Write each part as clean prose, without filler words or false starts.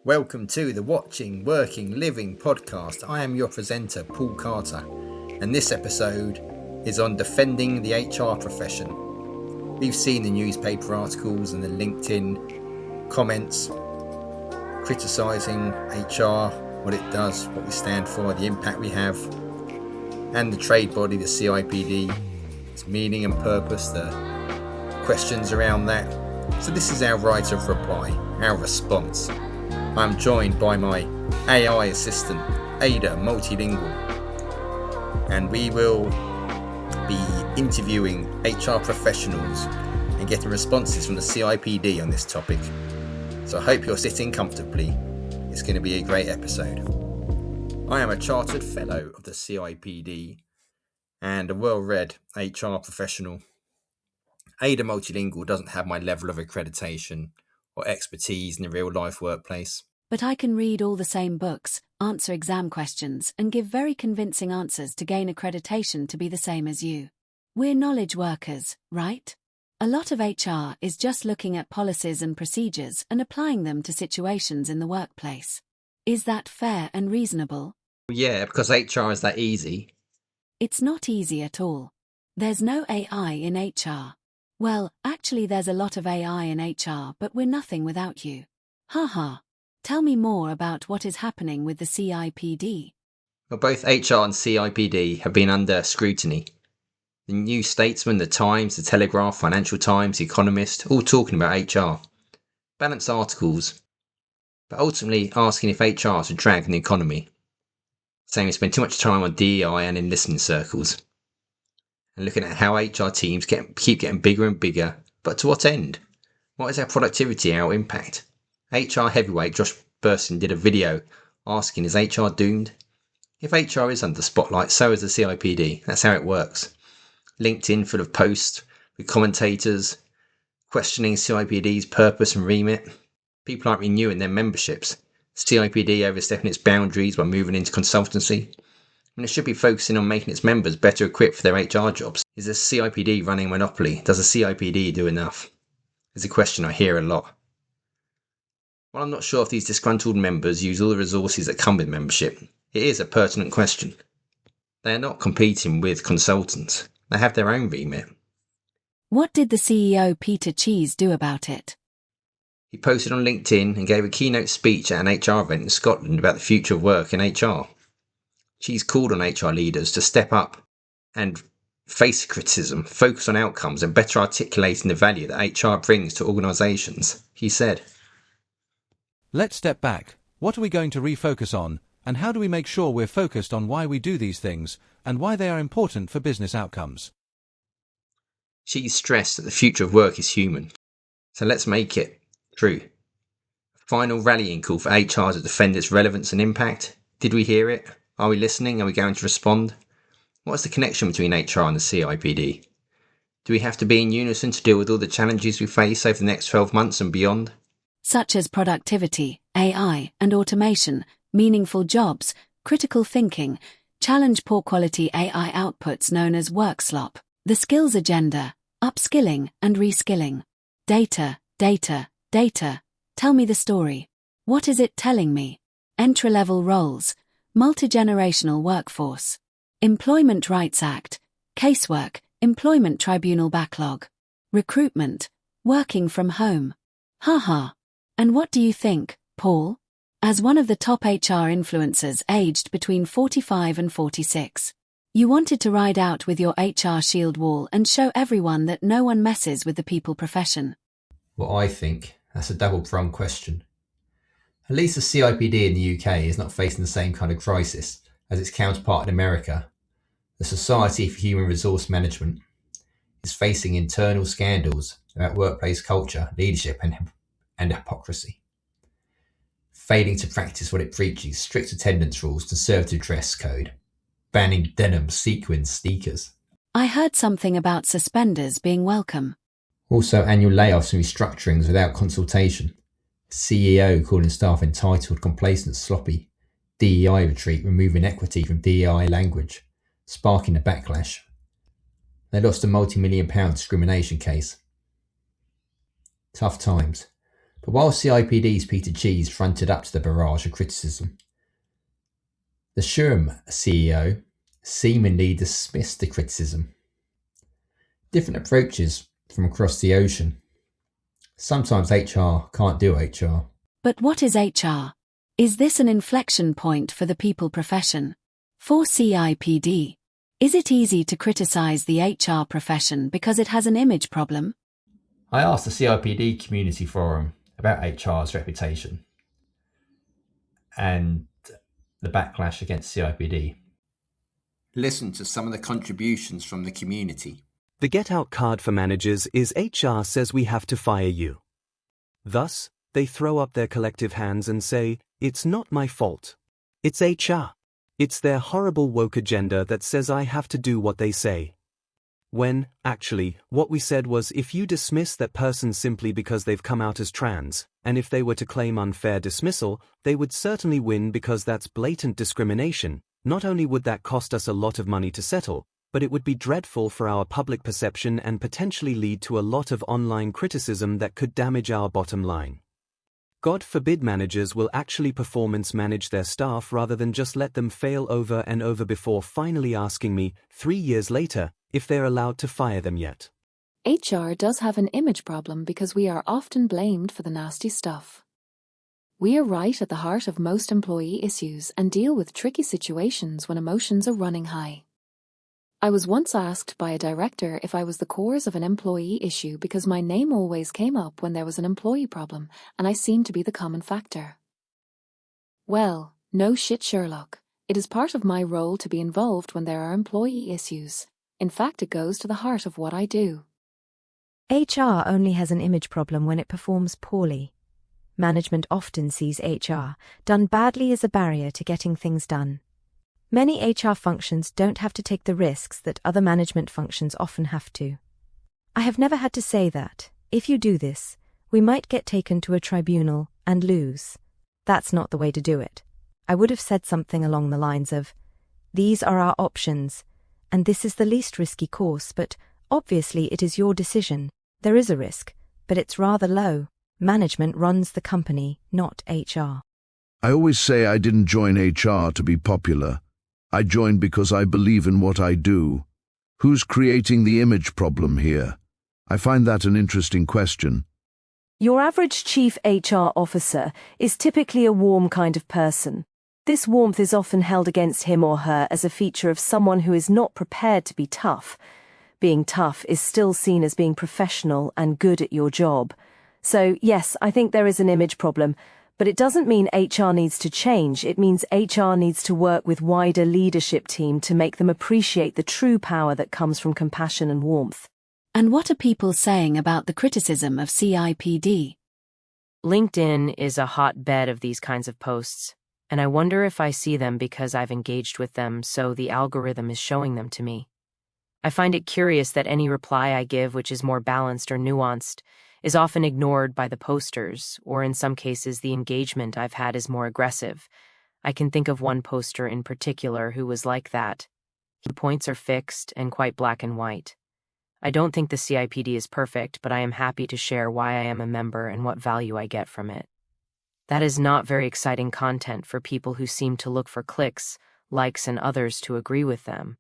Welcome to the Watching, Working, Living podcast. I am your presenter, Paul Carter, and this episode is on defending the HR profession. We've seen the newspaper articles and the LinkedIn comments criticising HR, what it does, what we stand for, the impact we have, and the trade body, the CIPD, its meaning and purpose, the questions around that. So this is our right of reply, our response. I'm joined by my AI assistant, Ada, Multilingual, and we will be interviewing HR professionals and getting responses from the CIPD on this topic. So I hope you're sitting comfortably. It's going to be a great episode. I am a chartered fellow of the CIPD and a well-read HR professional. Ada Multilingual doesn't have my level of accreditation or expertise in the real-life workplace. But I can read all the same books, answer exam questions, and give very convincing answers to gain accreditation to be the same as you. We're knowledge workers, right? A lot of HR is just looking at policies and procedures and applying them to situations in the workplace. Is that fair and reasonable? Yeah, because HR is that easy. It's not easy at all. There's no AI in HR. Well, actually there's a lot of AI in HR, but we're nothing without you. Haha. Tell me more about what is happening with the CIPD. Well, both HR and CIPD have been under scrutiny. The New Statesman, The Times, The Telegraph, Financial Times, The Economist, all talking about HR. Balanced articles, but ultimately asking if HR is a drag on the economy. Saying we spend too much time on DEI and in listening circles. And looking at how HR teams keep getting bigger and bigger, but to what end? What is our productivity, our impact? HR heavyweight Josh Burson did a video asking, is HR doomed? If HR is under the spotlight, so is the CIPD. That's how it works. LinkedIn full of posts with commentators questioning CIPD's purpose and remit. People aren't renewing their memberships. CIPD overstepping its boundaries by moving into consultancy. And it should be focusing on making its members better equipped for their HR jobs. Is the CIPD running a monopoly? Does the CIPD do enough? Is a question I hear a lot. While I'm not sure if these disgruntled members use all the resources that come with membership, it is a pertinent question. They are not competing with consultants. They have their own remit. What did the CEO Peter Cheese do about it? He posted on LinkedIn and gave a keynote speech at an HR event in Scotland about the future of work in HR. Cheese called on HR leaders to step up and face criticism, focus on outcomes and better articulating the value that HR brings to organisations. He said, "Let's step back. What are we going to refocus on, and how do we make sure we're focused on why we do these things and why they are important for business outcomes?" She stressed that the future of work is human, so let's make it true. Final rallying call for HR to defend its relevance and impact. Did we hear it? Are we listening? Are we going to respond? What's the connection between HR and the CIPD? Do we have to be in unison to deal with all the challenges we face over the next 12 months and beyond? Such as productivity, AI and automation, meaningful jobs, critical thinking, challenge poor quality AI outputs known as work slop, the skills agenda, upskilling and reskilling. Data, data, data. Tell me the story. What is it telling me? Entry-level roles, multi-generational workforce, Employment Rights Act, casework, employment tribunal backlog, recruitment, working from home. Haha. And what do you think, Paul? As one of the top HR influencers aged between 45 and 46, you wanted to ride out with your HR shield wall and show everyone that no one messes with the people profession. Well, I think that's a double-pronged question. At least the CIPD in the UK is not facing the same kind of crisis as its counterpart in America. The Society for Human Resource Management is facing internal scandals about workplace culture, leadership and hypocrisy. Failing to practice what it preaches, strict attendance rules, conservative dress code, banning denim, sequins, sneakers. I heard something about suspenders being welcome. Also annual layoffs and restructurings without consultation. CEO calling staff entitled, complacent, sloppy. DEI retreat, removing equity from DEI language, sparking a backlash. They lost a multi-million-pound discrimination case. Tough times. But while CIPD's Peter Cheese fronted up to the barrage of criticism, the SHRM CEO seemingly dismissed the criticism. Different approaches from across the ocean. Sometimes HR can't do HR. But what is HR? Is this an inflection point for the people profession? For CIPD, is it easy to criticise the HR profession because it has an image problem? I asked the CIPD community forum about HR's reputation and the backlash against CIPD. Listen to some of the contributions from the community. The get-out card for managers is HR says we have to fire you. Thus, they throw up their collective hands and say, it's not my fault. It's HR. It's their horrible woke agenda that says I have to do what they say. When, actually, what we said was if you dismiss that person simply because they've come out as trans, and if they were to claim unfair dismissal, they would certainly win because that's blatant discrimination. Not only would that cost us a lot of money to settle, but it would be dreadful for our public perception and potentially lead to a lot of online criticism that could damage our bottom line. God forbid managers will actually performance manage their staff rather than just let them fail over and over before finally asking me, 3 years later, if they're allowed to fire them yet. HR does have an image problem because we are often blamed for the nasty stuff. We are right at the heart of most employee issues and deal with tricky situations when emotions are running high. I was once asked by a director if I was the cause of an employee issue because my name always came up when there was an employee problem, and I seemed to be the common factor. Well, no shit, Sherlock. It is part of my role to be involved when there are employee issues. In fact, it goes to the heart of what I do. HR only has an image problem when it performs poorly. Management often sees HR done badly as a barrier to getting things done. Many HR functions don't have to take the risks that other management functions often have to. I have never had to say that, if you do this, we might get taken to a tribunal and lose. That's not the way to do it. I would have said something along the lines of, these are our options, and this is the least risky course, but obviously it is your decision. There is a risk, but it's rather low. Management runs the company, not HR. I always say I didn't join HR to be popular. I joined because I believe in what I do. Who's creating the image problem here? I find that an interesting question. Your average chief HR officer is typically a warm kind of person. This warmth is often held against him or her as a feature of someone who is not prepared to be tough. Being tough is still seen as being professional and good at your job. So, yes, I think there is an image problem. But it doesn't mean HR needs to change, it means HR needs to work with wider leadership team to make them appreciate the true power that comes from compassion and warmth. And what are people saying about the criticism of CIPD? LinkedIn is a hotbed of these kinds of posts, and I wonder if I see them because I've engaged with them, so the algorithm is showing them to me. I find it curious that any reply I give which is more balanced or nuanced is often ignored by the posters, or in some cases the engagement I've had is more aggressive. I can think of one poster in particular who was like that. The points are fixed and quite black and white. I don't think the CIPD is perfect, but I am happy to share why I am a member and what value I get from it. That is not very exciting content for people who seem to look for clicks, likes, and others to agree with them.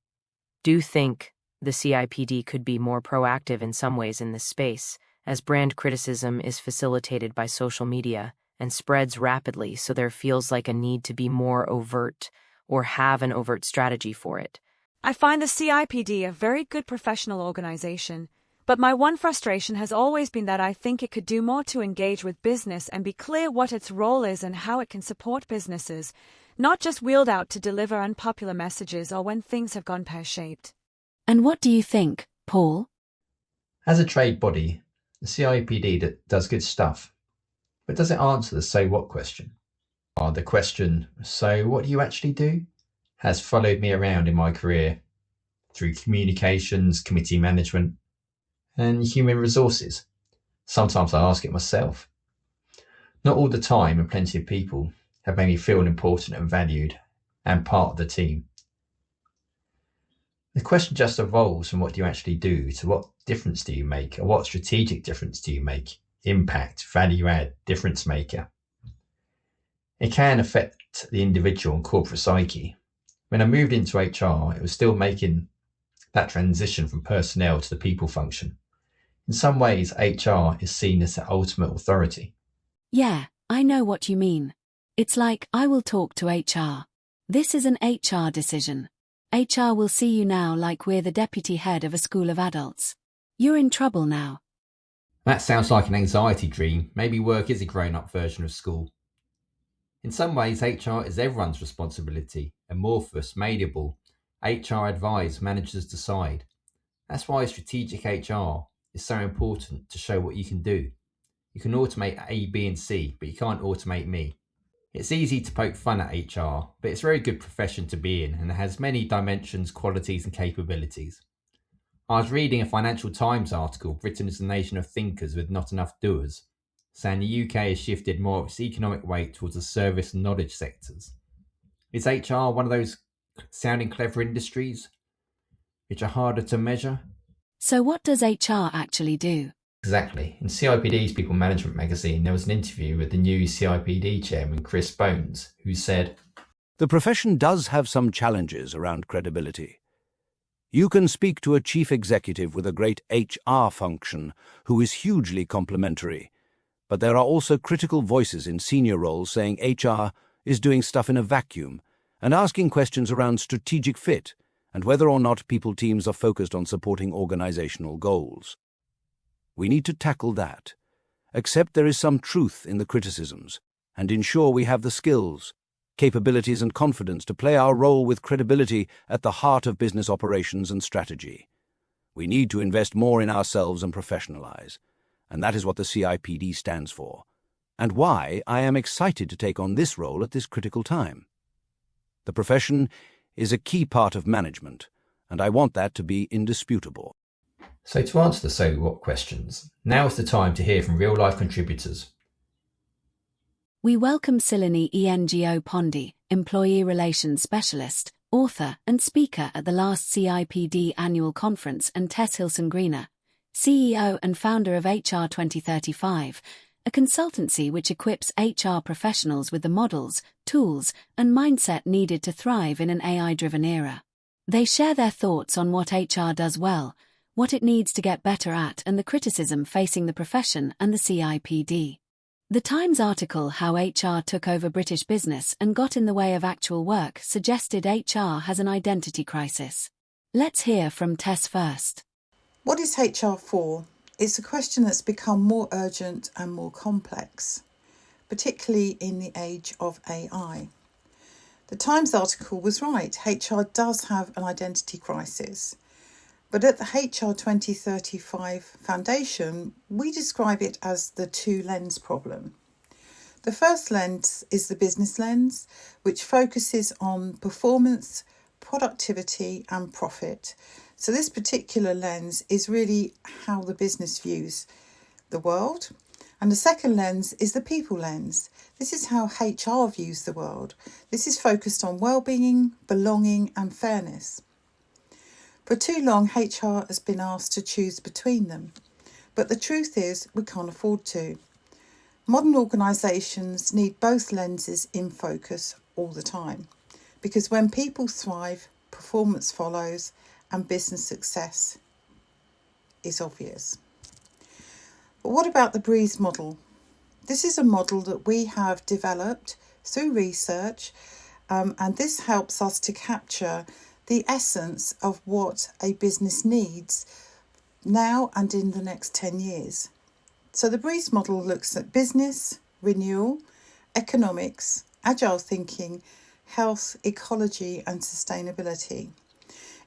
Do think the CIPD could be more proactive in some ways in this space, as brand criticism is facilitated by social media and spreads rapidly, so there feels like a need to be more overt or have an overt strategy for it. I find the CIPD a very good professional organization, but my one frustration has always been that I think it could do more to engage with business and be clear what its role is and how it can support businesses, not just wheeled out to deliver unpopular messages or when things have gone pear-shaped. And what do you think, Paul? As a trade body, the CIPD does good stuff, but does it answer the so what question? The question, so what do you actually do, has followed me around in my career through communications, committee management, and human resources. Sometimes I ask it myself. Not all the time, and plenty of people have made me feel important and valued and part of the team. The question just evolves from what do you actually do to what difference do you make, or what strategic difference do you make? impact, value add, difference maker. It can affect the individual and corporate psyche. When I moved into HR, it was still making that transition from personnel to the people function. In some ways, HR is seen as the ultimate authority. Yeah, I know what you mean. It's like, I will talk to HR. This is an HR decision. HR will see you now like we're the deputy head of a school of adults. You're in trouble now. That sounds like an anxiety dream. Maybe work is a grown-up version of school. In some ways, HR is everyone's responsibility. Amorphous, malleable. HR advise, managers decide. That's why strategic HR is so important to show what you can do. You can automate A, B and C, but you can't automate me. It's easy to poke fun at HR, but it's a very good profession to be in and it has many dimensions, qualities and capabilities. I was reading a Financial Times article, Britain is a nation of thinkers with not enough doers, saying the UK has shifted more of its economic weight towards the service and knowledge sectors. Is HR one of those sounding clever industries which are harder to measure? So what does HR actually do? Exactly. In CIPD's People Management magazine, there was an interview with the new CIPD chairman, Chris Bones, who said, "The profession does have some challenges around credibility. You can speak to a chief executive with a great HR function who is hugely complimentary, but there are also critical voices in senior roles saying HR is doing stuff in a vacuum and asking questions around strategic fit and whether or not people teams are focused on supporting organizational goals. We need to tackle that, accept there is some truth in the criticisms, and ensure we have the skills, capabilities and confidence to play our role with credibility at the heart of business operations and strategy. We need to invest more in ourselves and professionalize, and that is what the CIPD stands for, and why I am excited to take on this role at this critical time. The profession is a key part of management, and I want that to be indisputable." So to answer the so what questions, now is the time to hear from real-life contributors. We welcome Cilinnie Ngo-Pondi, Employee Relations Specialist, author and speaker at the last CIPD annual conference, and Tess Hilson-Greener, CEO and founder of HR 2035, a consultancy which equips HR professionals with the models, tools, and mindset needed to thrive in an AI-driven era. They share their thoughts on what HR does well, what it needs to get better at, and the criticism facing the profession and the CIPD. The Times article How HR Took Over British Business and Got in the Way of Actual Work suggested HR has an identity crisis. Let's hear from Tess first. What is HR for? It's a question that's become more urgent and more complex, particularly in the age of AI. The Times article was right. HR does have an identity crisis. But at the HR 2035 Foundation, we describe it as the two-lens problem. The first lens is the business lens, which focuses on performance, productivity and profit. So this particular lens is really how the business views the world. And the second lens is the people lens. This is how HR views the world. This is focused on well-being, belonging and fairness. For too long, HR has been asked to choose between them. But the truth is, we can't afford to. Modern organisations need both lenses in focus all the time. Because when people thrive, performance follows and business success is obvious. But what about the Breeze model? This is a model that we have developed through research, and this helps us to capture the essence of what a business needs now and in the next 10 years. So the Breeze model looks at business, renewal, economics, agile thinking, health, ecology and sustainability.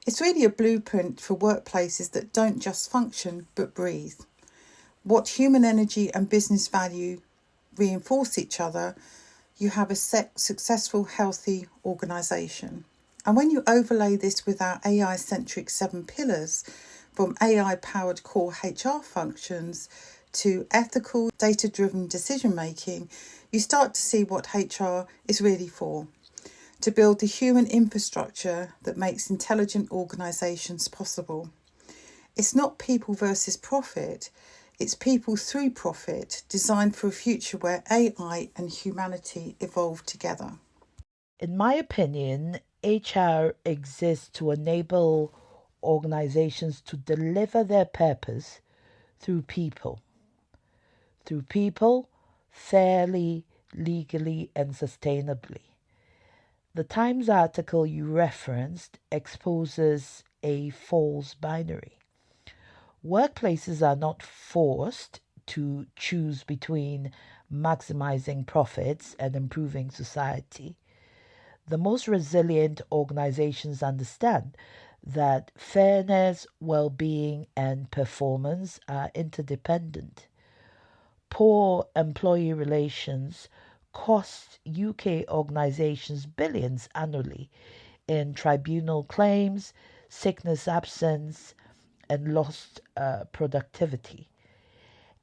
It's really a blueprint for workplaces that don't just function but breathe. What human energy and business value reinforce each other, you have a successful, healthy organisation. And when you overlay this with our AI-centric 7 pillars, from AI-powered core HR functions to ethical, data-driven decision-making, you start to see what HR is really for. To build the human infrastructure that makes intelligent organisations possible. It's not people versus profit, It's people through profit, designed for a future where AI and humanity evolve together. In my opinion, HR exists to enable organizations to deliver their purpose through people. Through people, fairly, legally, and sustainably. The Times article you referenced exposes a false binary. Workplaces are not forced to choose between maximizing profits and improving society. The most resilient organizations understand that fairness, well-being, and performance are interdependent. Poor employee relations cost UK organizations billions annually in tribunal claims, sickness absence, and lost productivity.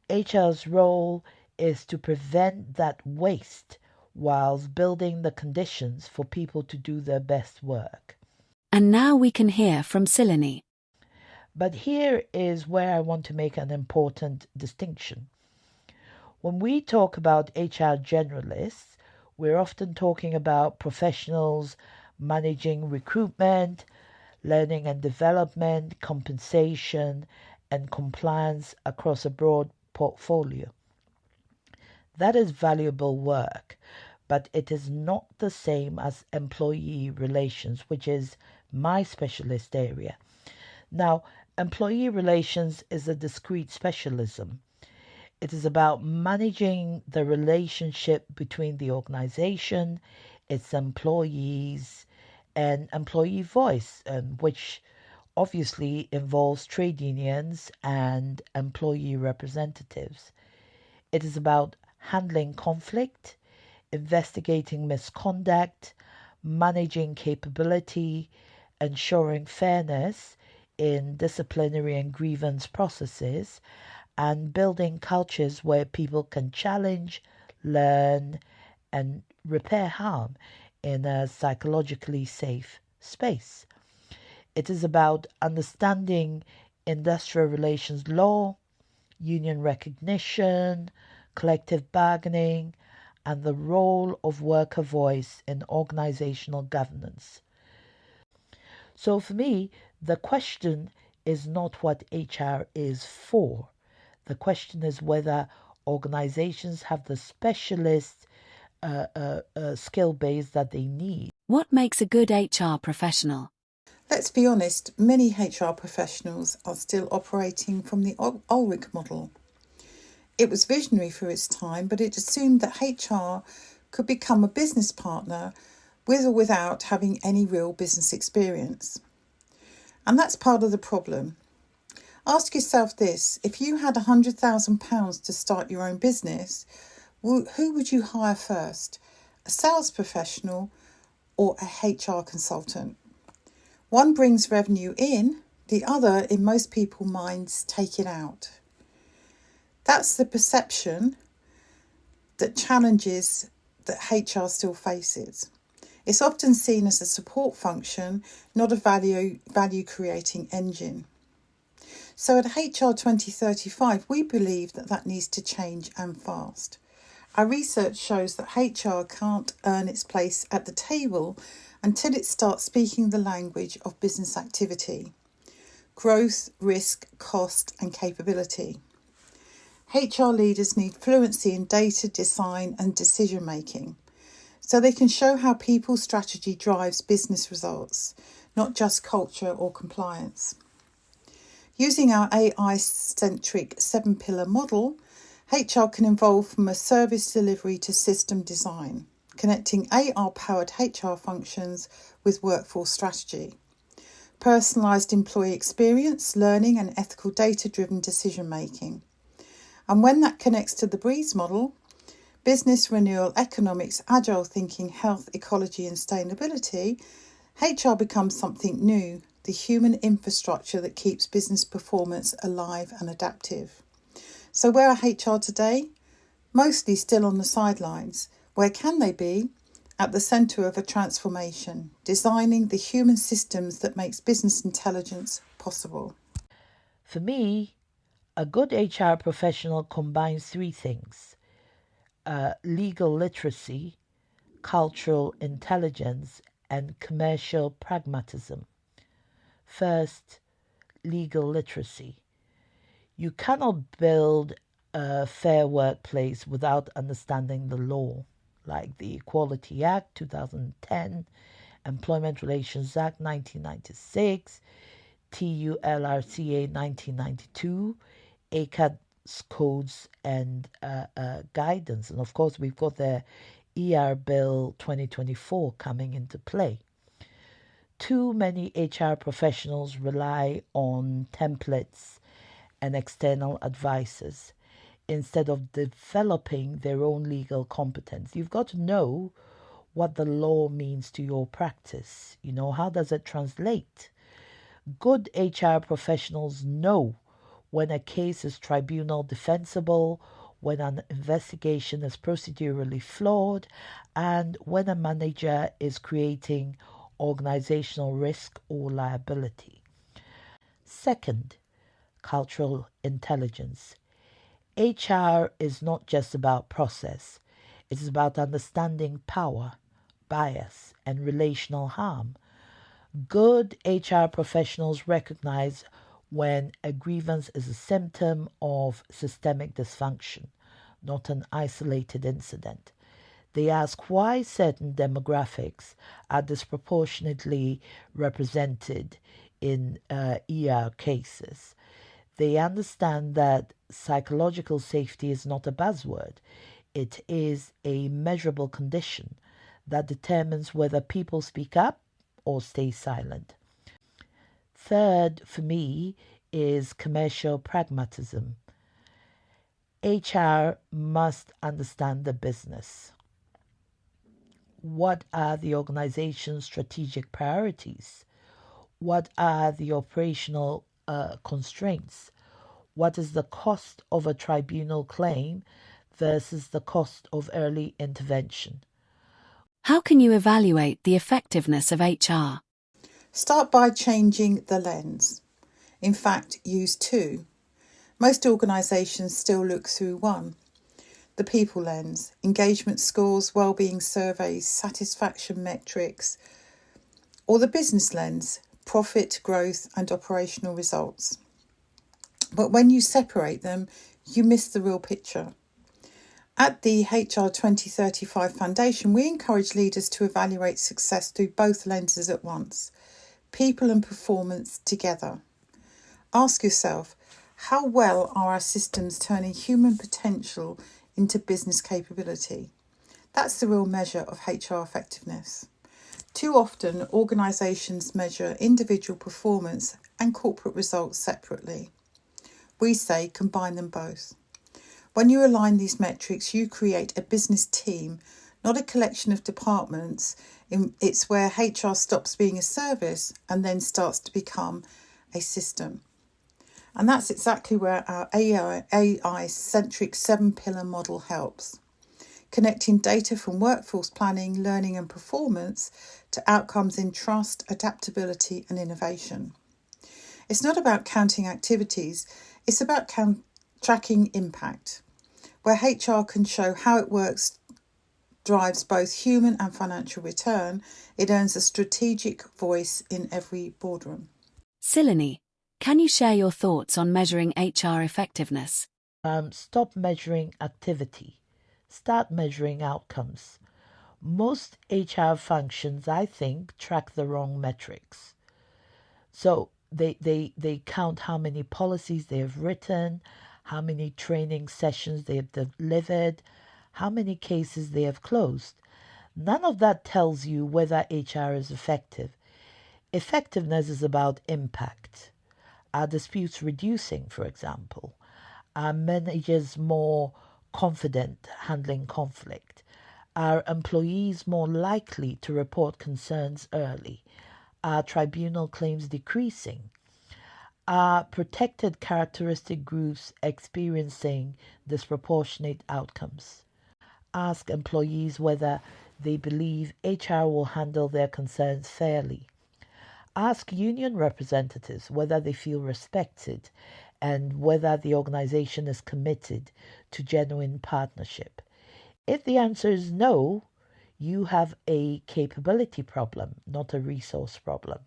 HR's role is to prevent that waste whilst building the conditions for people to do their best work. And now we can hear from Cilinnie. But here is where I want to make an important distinction. When we talk about HR generalists, we're often talking about professionals managing recruitment, learning and development, compensation, and compliance across a broad portfolio. That is valuable work, but it is not the same as employee relations, which is my specialist area. Now, employee relations is a discrete specialism. It is about managing the relationship between the organization, its employees, and employee voice, which obviously involves trade unions and employee representatives. It is about handling conflict, investigating misconduct, managing capability, ensuring fairness in disciplinary and grievance processes, and building cultures where people can challenge, learn, and repair harm in a psychologically safe space. It is about understanding industrial relations law, union recognition, collective bargaining, and the role of worker voice in organizational governance. So for me, the question is not what HR is for. The question is whether organizations have the specialist skill base that they need. What makes a good HR professional? Let's be honest, many HR professionals are still operating from the Ulrich model. It was visionary for its time, but it assumed that HR could become a business partner with or without having any real business experience. And that's part of the problem. Ask yourself this: if you had £100,000 to start your own business, who would you hire first? A sales professional or a HR consultant? One brings revenue in, the other, in most people's minds, take it out. That's the perception that challenges that HR still faces. It's often seen as a support function, not a value creating engine. So at HR 2035, we believe that needs to change and fast. Our research shows that HR can't earn its place at the table until it starts speaking the language of business activity, growth, risk, cost, and capability. HR leaders need fluency in data, design, and decision making, so they can show how people's strategy drives business results, not just culture or compliance. Using our AI-centric 7-pillar model, HR can evolve from a service delivery to system design, connecting AR-powered HR functions with workforce strategy, personalised employee experience, learning, and ethical data-driven decision-making. And when that connects to the BREEZE model, business renewal, economics, agile thinking, health, ecology, and sustainability, HR becomes something new, the human infrastructure that keeps business performance alive and adaptive. So where are HR today? Mostly still on the sidelines. Where can they be? At the centre of a transformation, designing the human systems that makes business intelligence possible. For me, A good HR professional combines three things: legal literacy, cultural intelligence, and commercial pragmatism. First, legal literacy. You cannot build a fair workplace without understanding the law, like the Equality Act 2010, Employment Relations Act 1996, TULRCA 1992, ACAD's codes and guidance. And of course, we've got the ER Bill 2024 coming into play. Too many HR professionals rely on templates and external advisors instead of developing their own legal competence. You've got to know what the law means to your practice. How does it translate? Good HR professionals know when a case is tribunal defensible, when an investigation is procedurally flawed, and when a manager is creating organizational risk or liability. Second, cultural intelligence. HR is not just about process. It is about understanding power, bias, and relational harm. Good HR professionals recognize when a grievance is a symptom of systemic dysfunction, not an isolated incident. They ask why certain demographics are disproportionately represented in ER cases. They understand that psychological safety is not a buzzword. It is a measurable condition that determines whether people speak up or stay silent. Third, for me, is commercial pragmatism. HR must understand the business. What are the organization's strategic priorities? What are the operational constraints? What is the cost of a tribunal claim versus the cost of early intervention? How can you evaluate the effectiveness of HR? Start by changing the lens. In fact, use two. Most organisations still look through one. The people lens, engagement scores, wellbeing surveys, satisfaction metrics, or the business lens, profit, growth and operational results. But when you separate them, you miss the real picture. At the HR 2035 Foundation, we encourage leaders to evaluate success through both lenses at once, people and performance together. Ask yourself, how well are our systems turning human potential into business capability? That's the real measure of HR effectiveness. Too often, organisations measure individual performance and corporate results separately. We say combine them both. When you align these metrics, you create a business team, not a collection of departments. It's where HR stops being a service and then starts to become a system. And that's exactly where our AI-centric 7-pillar model helps. Connecting data from workforce planning, learning and performance to outcomes in trust, adaptability and innovation. It's not about counting activities, it's about tracking impact, where HR can show how it works, drives both human and financial return. It earns a strategic voice in every boardroom. Cilinnie, can you share your thoughts on measuring HR effectiveness? Stop measuring activity. Start measuring outcomes. Most HR functions, I think, track the wrong metrics. So they count how many policies they have written, how many training sessions they have delivered, how many cases they have closed. None of that tells you whether HR is effective. Effectiveness is about impact. Are disputes reducing, for example? Are managers more confident handling conflict? Are employees more likely to report concerns early? Are tribunal claims decreasing? Are protected characteristic groups experiencing disproportionate outcomes? Ask employees whether they believe HR will handle their concerns fairly. Ask union representatives whether they feel respected and whether the organization is committed to genuine partnership. If the answer is no, you have a capability problem, not a resource problem.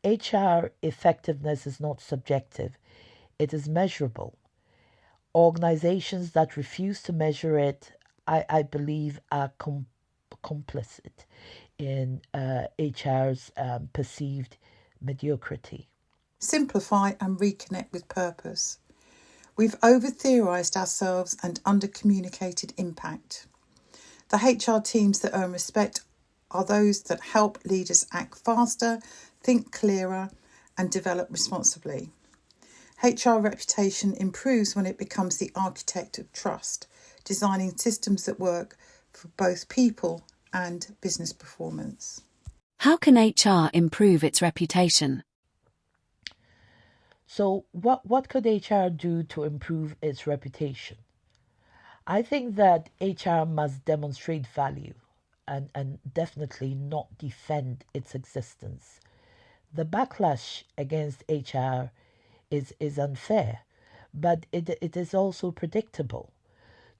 HR effectiveness is not subjective, it is measurable. Organizations that refuse to measure it, I believe, are complicit in HR's perceived mediocrity. Simplify and reconnect with purpose. We've over-theorised ourselves and under-communicated impact. The HR teams that earn respect are those that help leaders act faster, think clearer, and develop responsibly. HR reputation improves when it becomes the architect of trust, designing systems that work for both people and business performance. How can HR improve its reputation? So what could HR do to improve its reputation? I think that HR must demonstrate value and definitely not defend its existence. The backlash against HR is unfair, but it is also predictable.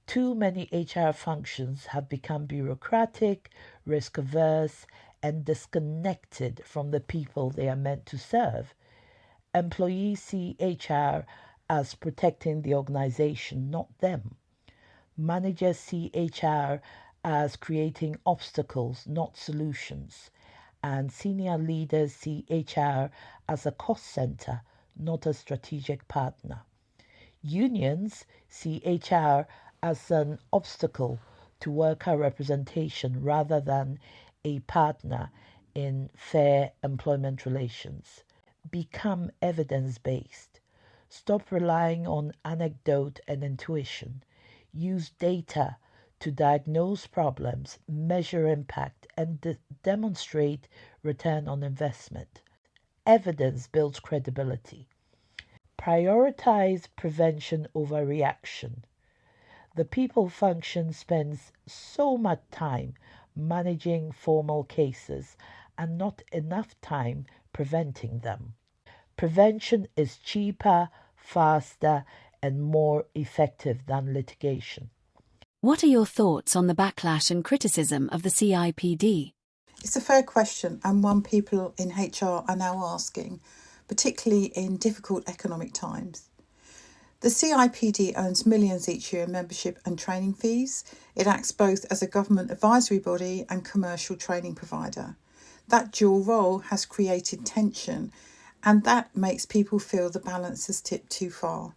Too many HR functions have become bureaucratic, risk-averse, and disconnected from the people they are meant to serve. Employees see HR as protecting the organization, not them. Managers see HR as creating obstacles, not solutions. And senior leaders see HR as a cost center, not a strategic partner. Unions see HR as an obstacle to worker representation rather than a partner in fair employment relations. Become evidence-based. Stop relying on anecdote and intuition. Use data to diagnose problems, measure impact, and demonstrate return on investment. Evidence builds credibility. Prioritize prevention over reaction. The people function spends so much time managing formal cases and not enough time preventing them. Prevention is cheaper, faster, and more effective than litigation. What are your thoughts on the backlash and criticism of the CIPD? It's a fair question and one people in HR are now asking, particularly in difficult economic times. The CIPD earns millions each year in membership and training fees. It acts both as a government advisory body and commercial training provider. That dual role has created tension, and that makes people feel the balance has tipped too far.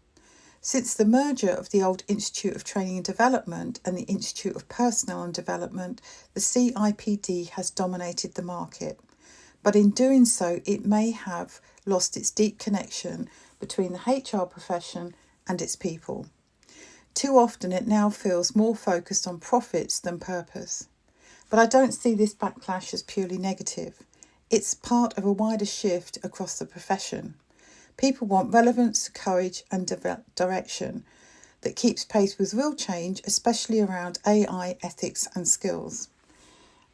Since the merger of the old Institute of Training and Development and the Institute of Personnel and Development, the CIPD has dominated the market. But in doing so, it may have lost its deep connection between the HR profession and its people. Too often it now feels more focused on profits than purpose. But I don't see this backlash as purely negative. It's part of a wider shift across the profession. People want relevance, courage and direction that keeps pace with real change, especially around AI, ethics and skills.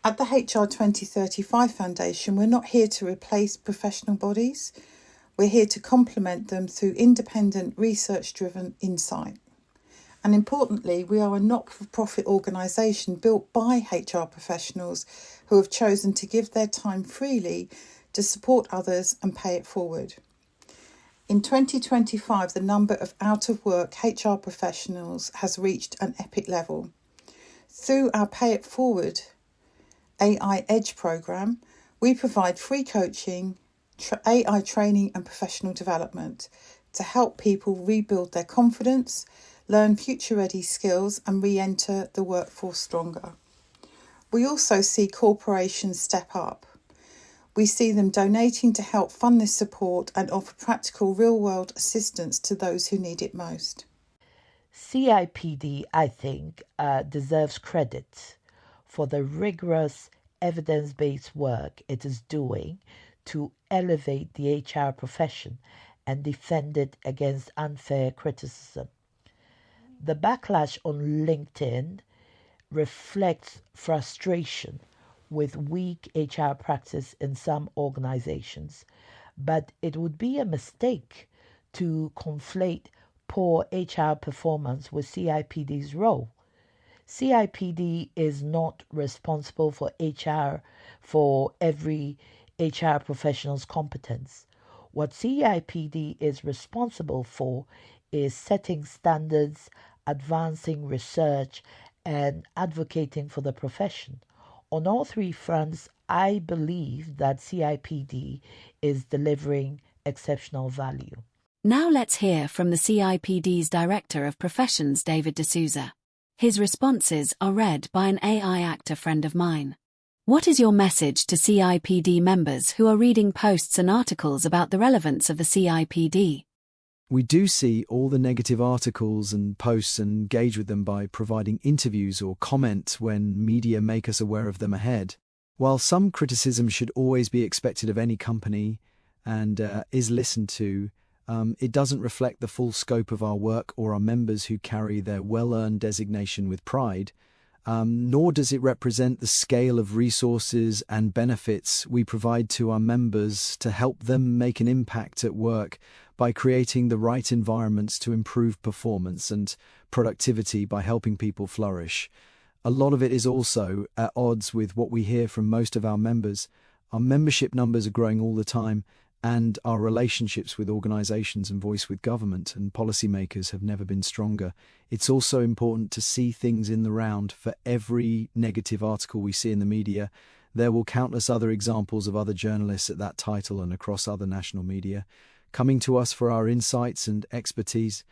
At the HR 2035 Foundation, we're not here to replace professional bodies. We're here to complement them through independent, research-driven insight. And importantly, we are a not-for-profit organisation built by HR professionals who have chosen to give their time freely to support others and pay it forward. In 2025, the number of out-of-work HR professionals has reached an epic level. Through our Pay It Forward AI Edge programme, we provide free coaching, AI training and professional development to help people rebuild their confidence, learn future-ready skills and re-enter the workforce stronger. We also see corporations step up. We see them donating to help fund this support and offer practical real-world assistance to those who need it most. CIPD, I think, deserves credit for the rigorous evidence-based work it is doing to elevate the HR profession and defend it against unfair criticism. The backlash on LinkedIn reflects frustration with weak HR practice in some organizations, but it would be a mistake to conflate poor HR performance with CIPD's role. CIPD is not responsible for HR for every HR professional's competence. What CIPD is responsible for is setting standards, advancing research, and advocating for the profession. On all three fronts, I believe that CIPD is delivering exceptional value. Now let's hear from the CIPD's Director of Professions, David D'Souza. His responses are read by an AI actor friend of mine. What is your message to CIPD members who are reading posts and articles about the relevance of the CIPD? We do see all the negative articles and posts and engage with them by providing interviews or comment when media make us aware of them ahead. While some criticism should always be expected of any company and is listened to, it doesn't reflect the full scope of our work or our members who carry their well-earned designation with pride, nor does it represent the scale of resources and benefits we provide to our members to help them make an impact at work by creating the right environments to improve performance and productivity by helping people flourish. A lot of it is also at odds with what we hear from most of our members. Our membership numbers are growing all the time, and our relationships with organisations and voice with government and policymakers have never been stronger. It's also important to see things in the round. For every negative article we see in the media, there will countless other examples of other journalists at that title and across other national media coming to us for our insights and expertise.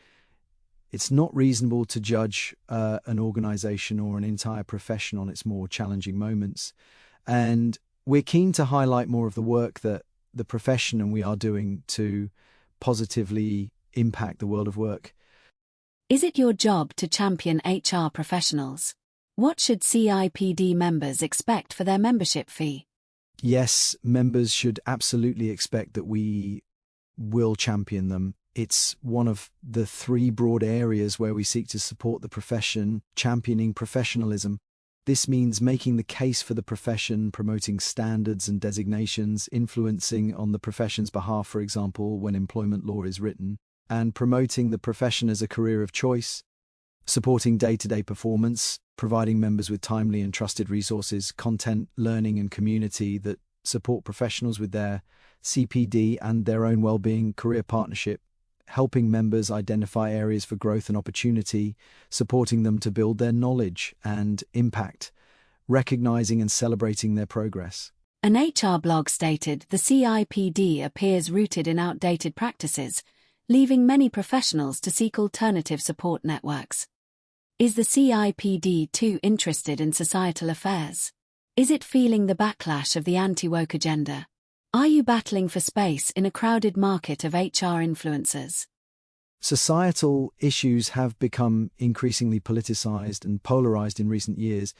It's not reasonable to judge an organisation or an entire profession on its more challenging moments. And we're keen to highlight more of the work that the profession and we are doing to positively impact the world of work. Is it your job to champion HR professionals? What should CIPD members expect for their membership fee? Yes, members should absolutely expect that we will champion them. It's one of the three broad areas where we seek to support the profession, championing professionalism. This means making the case for the profession, promoting standards and designations, influencing on the profession's behalf, for example, when employment law is written, and promoting the profession as a career of choice, supporting day-to-day performance, providing members with timely and trusted resources, content, learning and community that support professionals with their CPD and their own well-being, career partnership, helping members identify areas for growth and opportunity, supporting them to build their knowledge and impact, recognizing and celebrating their progress. An HR blog stated the CIPD appears rooted in outdated practices, leaving many professionals to seek alternative support networks. Is the CIPD too interested in societal affairs? Is it feeling the backlash of the anti-woke agenda? Are you battling for space in a crowded market of HR influencers? Societal issues have become increasingly politicized and polarized in recent years,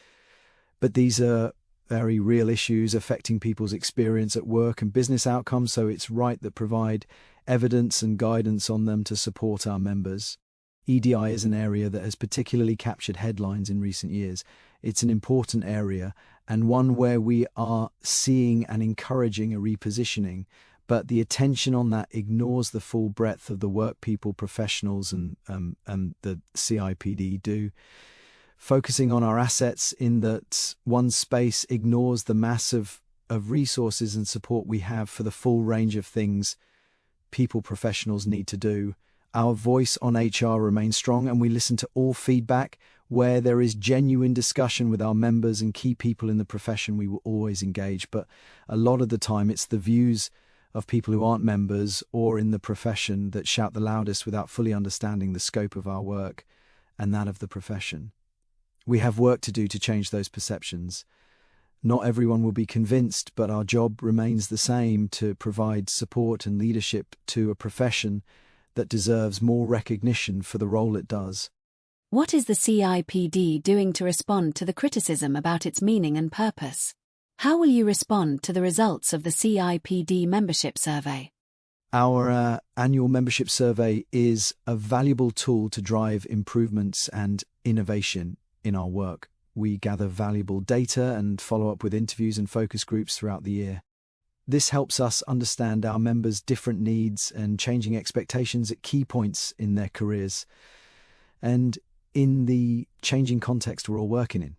but these are very real issues affecting people's experience at work and business outcomes, so it's right that provide evidence and guidance on them to support our members. EDI is an area that has particularly captured headlines in recent years. It's an important area and one where we are seeing and encouraging a repositioning, but the attention on that ignores the full breadth of the work people, professionals and the CIPD do. Focusing on our assets in that one space ignores the mass of resources and support we have for the full range of things people, professionals need to do. Our voice on HR remains strong and we listen to all feedback. Where there is genuine discussion with our members and key people in the profession, we will always engage. But a lot of the time, it's the views of people who aren't members or in the profession that shout the loudest without fully understanding the scope of our work and that of the profession. We have work to do to change those perceptions. Not everyone will be convinced, but our job remains the same: to provide support and leadership to a profession that deserves more recognition for the role it does. What is the CIPD doing to respond to the criticism about its meaning and purpose? How will you respond to the results of the CIPD membership survey? Our annual membership survey is a valuable tool to drive improvements and innovation in our work. We gather valuable data and follow up with interviews and focus groups throughout the year. This helps us understand our members' different needs and changing expectations at key points in their careers and in the changing context we're all working in.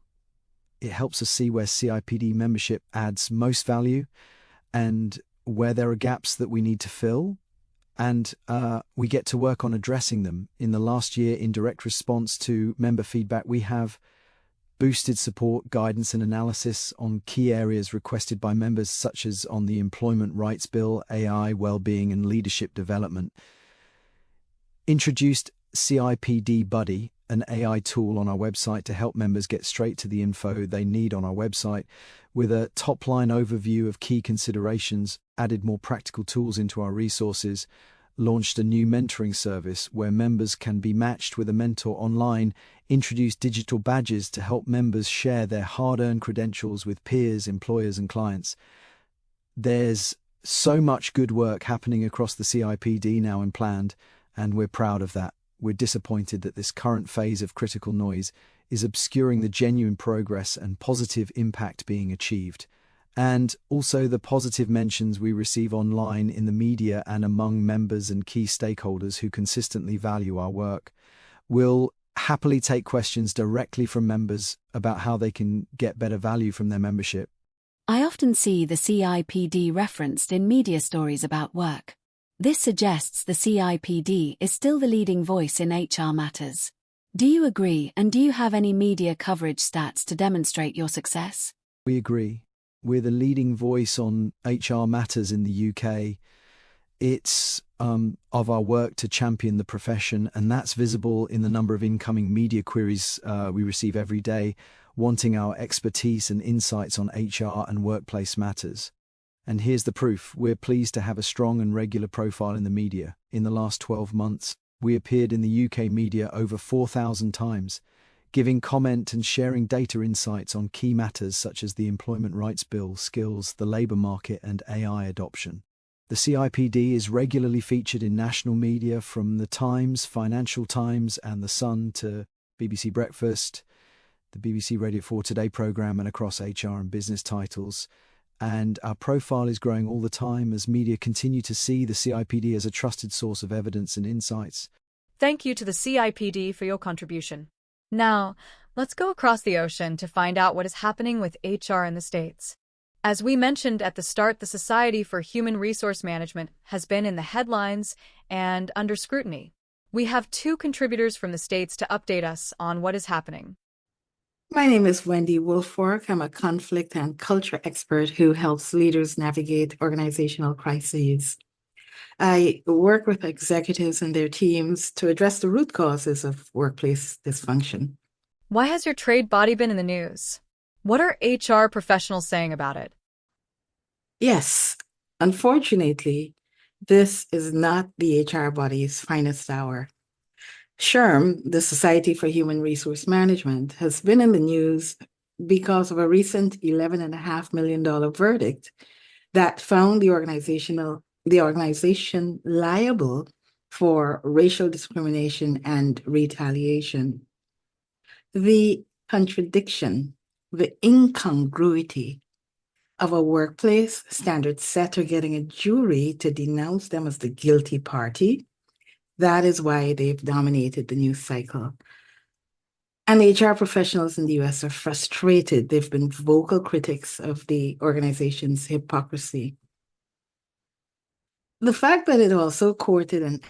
It helps us see where CIPD membership adds most value and where there are gaps that we need to fill, and we get to work on addressing them. In the last year, in direct response to member feedback, we have boosted support, guidance and analysis on key areas requested by members, such as on the Employment Rights Bill, AI, Wellbeing and Leadership Development. Introduced CIPD Buddy, an AI tool on our website to help members get straight to the info they need on our website, with a top-line overview of key considerations, added more practical tools into our resources, launched a new mentoring service where members can be matched with a mentor online, introduced digital badges to help members share their hard-earned credentials with peers, employers and clients. There's so much good work happening across the CIPD now and planned, and we're proud of that. We're disappointed that this current phase of critical noise is obscuring the genuine progress and positive impact being achieved, and also the positive mentions we receive online in the media and among members and key stakeholders who consistently value our work. We'll happily take questions directly from members about how they can get better value from their membership. I often see the CIPD referenced in media stories about work. This suggests the CIPD is still the leading voice in HR matters. Do you agree, and do you have any media coverage stats to demonstrate your success? We agree. We're the leading voice on HR matters in the UK. It's of our work to champion the profession, and that's visible in the number of incoming media queries we receive every day, wanting our expertise and insights on HR and workplace matters. And here's the proof. We're pleased to have a strong and regular profile in the media. In the last 12 months, we appeared in the UK media over 4,000 times, giving comment and sharing data insights on key matters such as the Employment Rights Bill, skills, the labour market and AI adoption. The CIPD is regularly featured in national media, from The Times, Financial Times and The Sun to BBC Breakfast, the BBC Radio 4 Today programme and across HR and business titles. And our profile is growing all the time as media continue to see the CIPD as a trusted source of evidence and insights. Thank you to the CIPD for your contribution. Now, let's go across the ocean to find out what is happening with HR in the States. As we mentioned at the start, the Society for Human Resource Management has been in the headlines and under scrutiny. We have two contributors from the States to update us on what is happening. My name is Wendy Woolfork. I'm a conflict and culture expert who helps leaders navigate organizational crises. I work with executives and their teams to address the root causes of workplace dysfunction. Why has your trade body been in the news? What are HR professionals saying about it? Yes, unfortunately, this is not the HR body's finest hour. SHRM, the Society for Human Resource Management, has been in the news because of a recent $11.5 million verdict that found the organization liable for racial discrimination and retaliation. The contradiction, the incongruity of a workplace standard setter getting a jury to denounce them as the guilty party, that is why they've dominated the news cycle. And HR professionals in the US are frustrated. They've been vocal critics of the organization's hypocrisy. The fact that it also courted an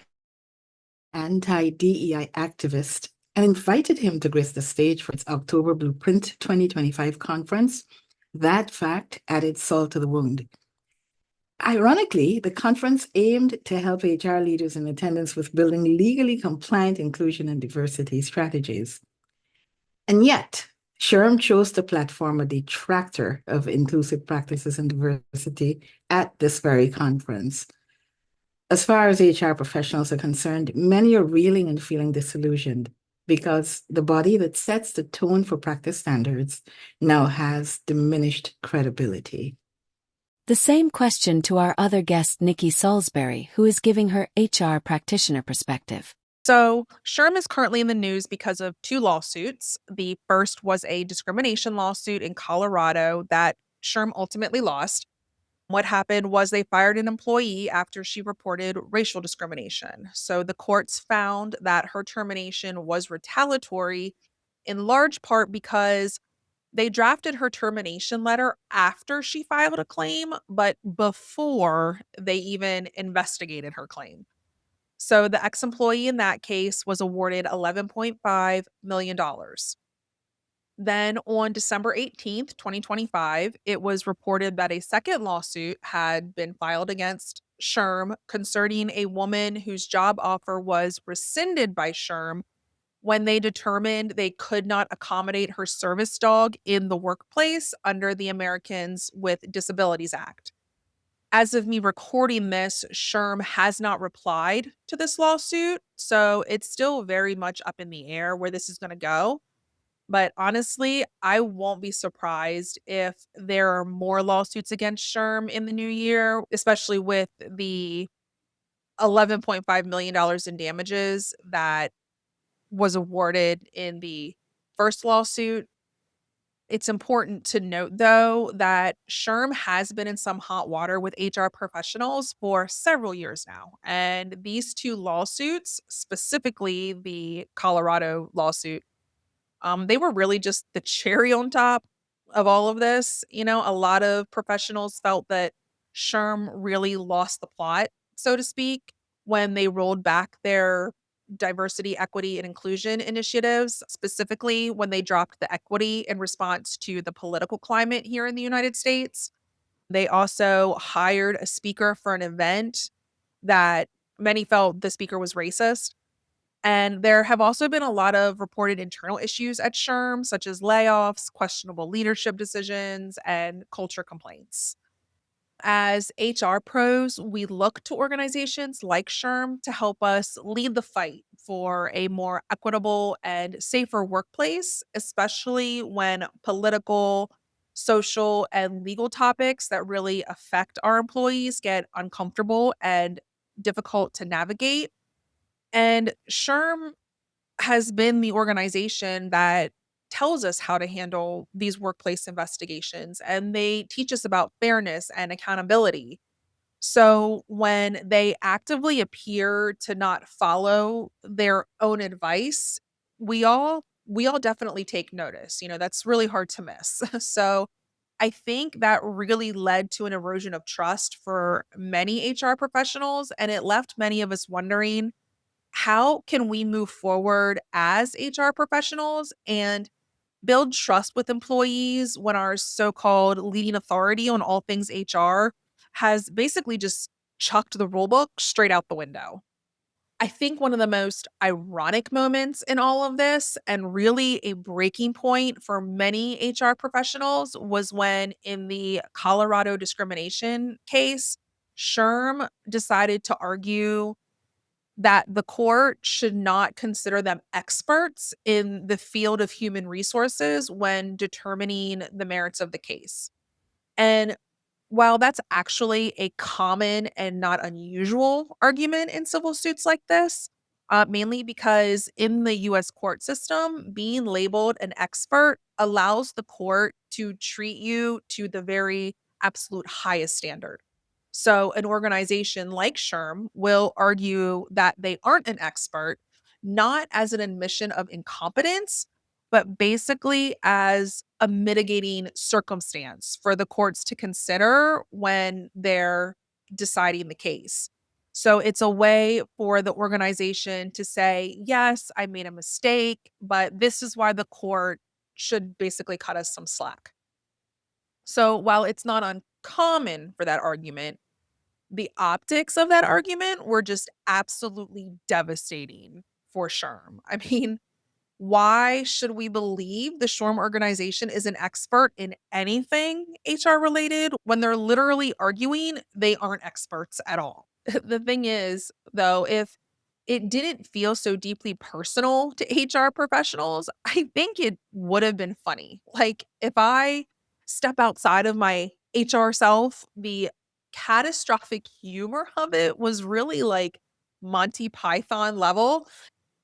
anti-DEI activist and invited him to grace the stage for its October Blueprint 2025 conference, that fact added salt to the wound. Ironically, the conference aimed to help HR leaders in attendance with building legally compliant inclusion and diversity strategies. And yet, SHRM chose to platform a detractor of inclusive practices and diversity at this very conference. As far as HR professionals are concerned, many are reeling and feeling disillusioned because the body that sets the tone for practice standards now has diminished credibility. The same question to our other guest, Nikki Salisbury, who is giving her HR practitioner perspective. So, SHRM is currently in the news because of two lawsuits. The first was a discrimination lawsuit in Colorado that SHRM ultimately lost. What happened was they fired an employee after she reported racial discrimination. So the courts found that her termination was retaliatory in large part because they drafted her termination letter after she filed a claim, but before they even investigated her claim. So the ex employee in that case was awarded $11.5 million. Then on December 18th, 2025, it was reported that a second lawsuit had been filed against SHRM concerning a woman whose job offer was rescinded by SHRM when they determined they could not accommodate her service dog in the workplace under the Americans with Disabilities Act. As of me recording this, SHRM has not replied to this lawsuit, so it's still very much up in the air where this is going to go. But honestly, I won't be surprised if there are more lawsuits against SHRM in the new year, especially with the $11.5 million in damages that was awarded in the first lawsuit. It's important to note, though, that SHRM has been in some hot water with HR professionals for several years now. And these two lawsuits, specifically the Colorado lawsuit, they were really just the cherry on top of all of this. A lot of professionals felt that SHRM really lost the plot, so to speak, when they rolled back their diversity, equity, and inclusion initiatives, specifically when they dropped the equity in response to the political climate here in the United States. They also hired a speaker for an event that many felt the speaker was racist. And there have also been a lot of reported internal issues at SHRM, such as layoffs, questionable leadership decisions, and culture complaints. As HR pros, we look to organizations like SHRM to help us lead the fight for a more equitable and safer workplace, especially when political, social, and legal topics that really affect our employees get uncomfortable and difficult to navigate. And SHRM has been the organization that tells us how to handle these workplace investigations, and they teach us about fairness and accountability. So when they actively appear to not follow their own advice, we all definitely take notice. That's really hard to miss. So I think that really led to an erosion of trust for many HR professionals, and it left many of us wondering, how can we move forward as HR professionals and build trust with employees when our so-called leading authority on all things HR has basically just chucked the rule book straight out the window? I think one of the most ironic moments in all of this, and really a breaking point for many HR professionals, was when in the Colorado discrimination case, SHRM decided to argue that the court should not consider them experts in the field of human resources when determining the merits of the case. And while that's actually a common and not unusual argument in civil suits like this, mainly because in the US court system, being labeled an expert allows the court to treat you to the very absolute highest standard. So, an organization like SHRM will argue that they aren't an expert, not as an admission of incompetence, but basically as a mitigating circumstance for the courts to consider when they're deciding the case. So it's a way for the organization to say, yes, I made a mistake, but this is why the court should basically cut us some slack. So while it's not uncommon for that argument, the optics of that argument were just absolutely devastating for SHRM. I mean, why should we believe the SHRM organization is an expert in anything HR related when they're literally arguing they aren't experts at all? The thing is, though, if it didn't feel so deeply personal to HR professionals, I think it would have been funny. Like, if I step outside of my HR self, the catastrophic humor of it was really like Monty Python level.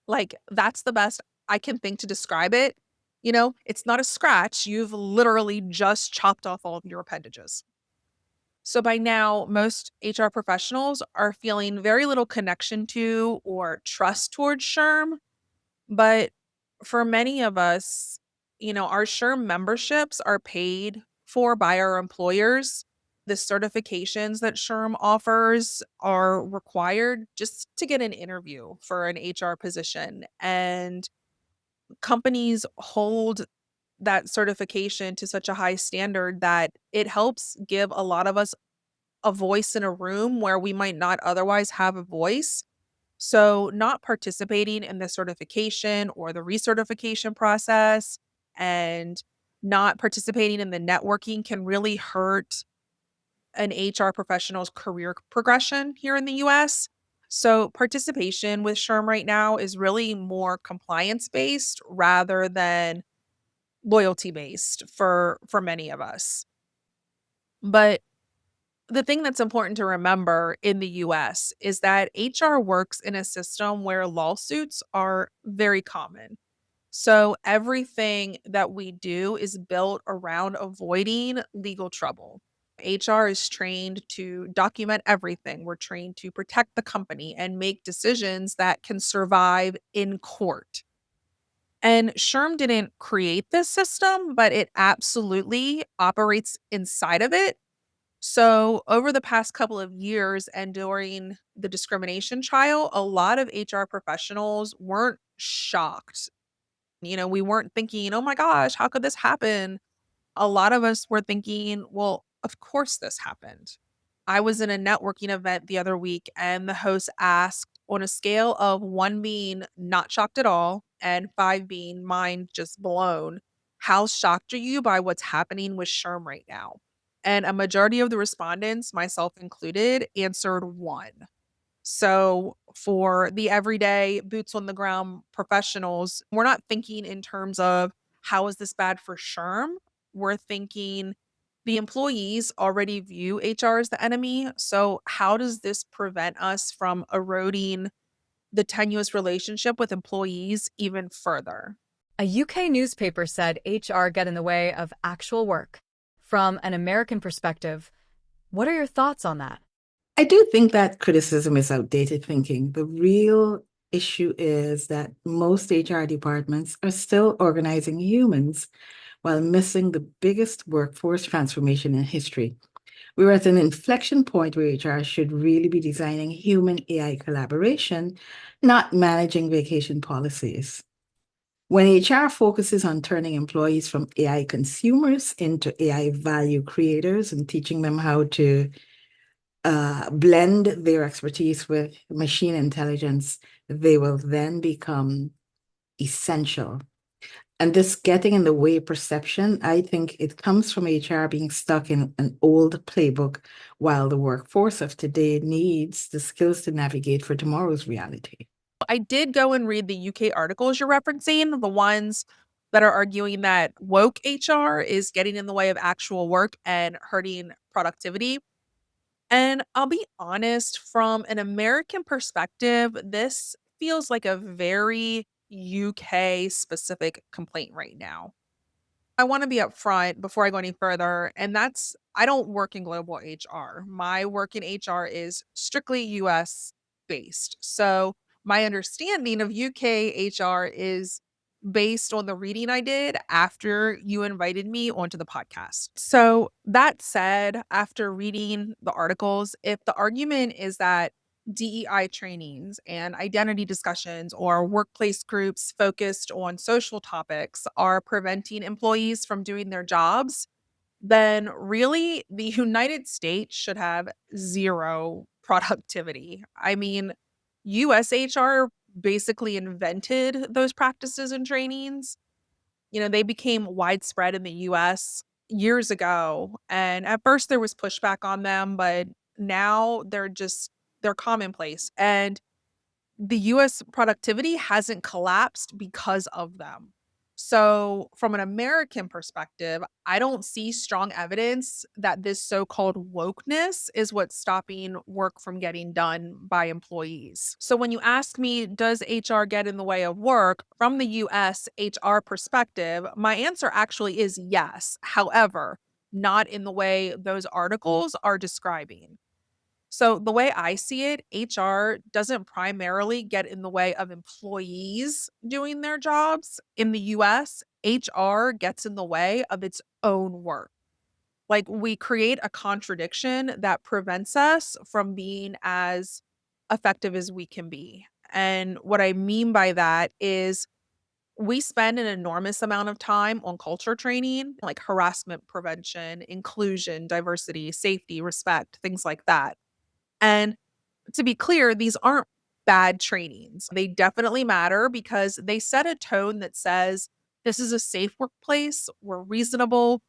Like, that's the best I can think to describe it. It's not a scratch. You've literally just chopped off all of your appendages. So by now, most HR professionals are feeling very little connection to or trust towards SHRM. But for many of us, our SHRM memberships are paid for by our employers. The certifications that SHRM offers are required just to get an interview for an HR position. And companies hold that certification to such a high standard that it helps give a lot of us a voice in a room where we might not otherwise have a voice. So, not participating in the certification or the recertification process and not participating in the networking can really hurt an HR professional's career progression here in the US. So, participation with SHRM right now is really more compliance based rather than loyalty based for many of us. But the thing that's important to remember in the US is that HR works in a system where lawsuits are very common. So everything that we do is built around avoiding legal trouble. HR is trained to document everything. We're trained to protect the company and make decisions that can survive in court. And SHRM didn't create this system, but it absolutely operates inside of it. So, over the past couple of years and during the discrimination trial, a lot of HR professionals weren't shocked. We weren't thinking, oh my gosh, how could this happen? A lot of us were thinking, well, of course this happened. I was in a networking event the other week, and the host asked, on a scale of one being not shocked at all and five being mind just blown, how shocked are you by what's happening with SHRM right now? And a majority of the respondents, myself included, answered one. So, for the everyday boots on the ground professionals, we're not thinking in terms of how is this bad for SHRM? We're thinking the employees already view HR as the enemy. So, how does this prevent us from eroding the tenuous relationship with employees even further? A UK newspaper said HR get in the way of actual work. From an American perspective, what are your thoughts on that? I do think that criticism is outdated thinking. The real issue is that most HR departments are still organizing humans while missing the biggest workforce transformation in history. We're at an inflection point where HR should really be designing human AI collaboration, not managing vacation policies. When HR focuses on turning employees from AI consumers into AI value creators and teaching them how to blend their expertise with machine intelligence, they will then become essential. And this getting in the way perception, I think it comes from HR being stuck in an old playbook while the workforce of today needs the skills to navigate for tomorrow's reality. I did go and read the UK articles you're referencing, the ones that are arguing that woke HR is getting in the way of actual work and hurting productivity. And I'll be honest, from an American perspective, this feels like a very UK specific complaint right now. I want to be upfront before I go any further, and that's I don't work in global HR. My work in HR is strictly US based. So, my understanding of UK HR is based on the reading I did after you invited me onto the podcast. So, that said, after reading the articles, if the argument is that DEI trainings and identity discussions or workplace groups focused on social topics are preventing employees from doing their jobs, then really the United States should have zero productivity. I mean, US HR basically invented those practices and trainings. They became widespread in the US years ago. And at first there was pushback on them, but now they're commonplace. And the US productivity hasn't collapsed because of them. So, from an American perspective, I don't see strong evidence that this so called wokeness is what's stopping work from getting done by employees. So, when you ask me, does HR get in the way of work? From the US HR perspective, my answer actually is yes. However, not in the way those articles are describing. So, the way I see it, HR doesn't primarily get in the way of employees doing their jobs. In the US, HR gets in the way of its own work. Like, we create a contradiction that prevents us from being as effective as we can be. And what I mean by that is we spend an enormous amount of time on culture training, like harassment prevention, inclusion, diversity, safety, respect, things like that. And to be clear, these aren't bad trainings. They definitely matter because they set a tone that says, this is a safe workplace, we're reasonable,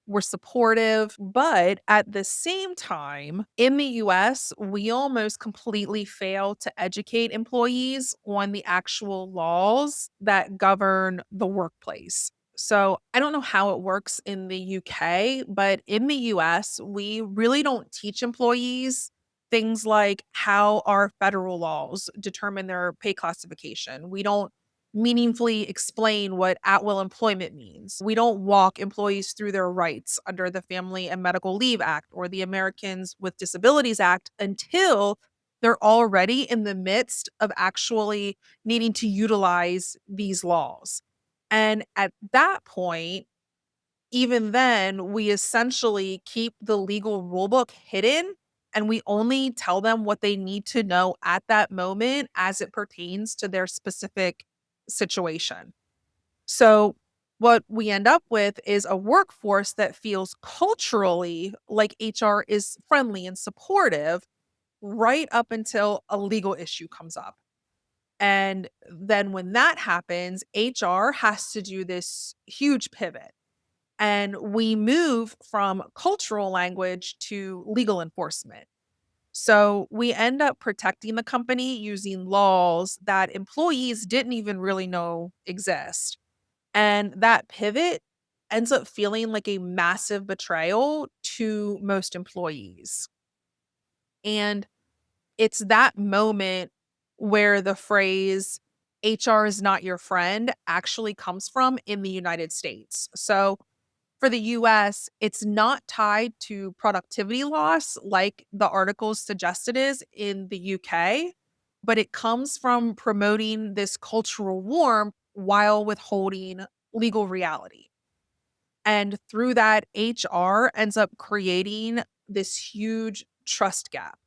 we're supportive. But at the same time, in the US, we almost completely fail to educate employees on the actual laws that govern the workplace. So I don't know how it works in the UK, but in the US, we really don't teach employees things like how our federal laws determine their pay classification. We don't meaningfully explain what at will employment means. We don't walk employees through their rights under the Family and Medical Leave Act or the Americans with Disabilities Act until they're already in the midst of actually needing to utilize these laws. And at that point, even then, we essentially keep the legal rulebook hidden and we only tell them what they need to know at that moment as it pertains to their specific situation. So, what we end up with is a workforce that feels culturally like HR is friendly and supportive right up until a legal issue comes up. And then when that happens, HR has to do this huge pivot. And we move from cultural language to legal enforcement. So we end up protecting the company using laws that employees didn't even really know exist. And that pivot ends up feeling like a massive betrayal to most employees. And it's that moment where the phrase HR is not your friend actually comes from in the United States. So for the US, it's not tied to productivity loss like the articles suggest it is in the UK, but it comes from promoting this cultural warmth while withholding legal reality. And through that, HR ends up creating this huge trust gap.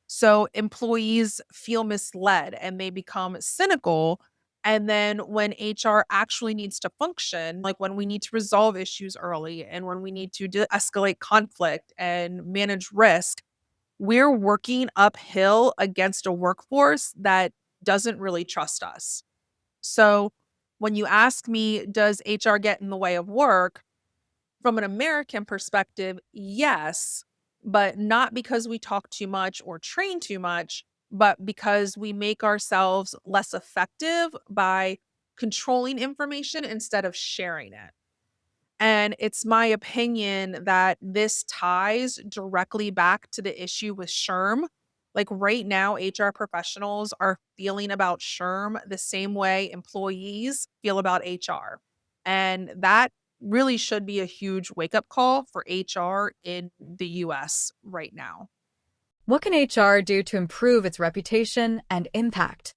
So employees feel misled and they become cynical. And then when HR actually needs to function, like when we need to resolve issues early and when we need to de-escalate conflict and manage risk, we're working uphill against a workforce that doesn't really trust us. So when you ask me, does HR get in the way of work? From an American perspective, yes, but not because we talk too much or train too much, but because we make ourselves less effective by controlling information instead of sharing it. And it's my opinion that this ties directly back to the issue with SHRM. Like right now, HR professionals are feeling about SHRM the same way employees feel about HR. And that really should be a huge wake up call for HR in the US right now. What can HR do to improve its reputation and impact?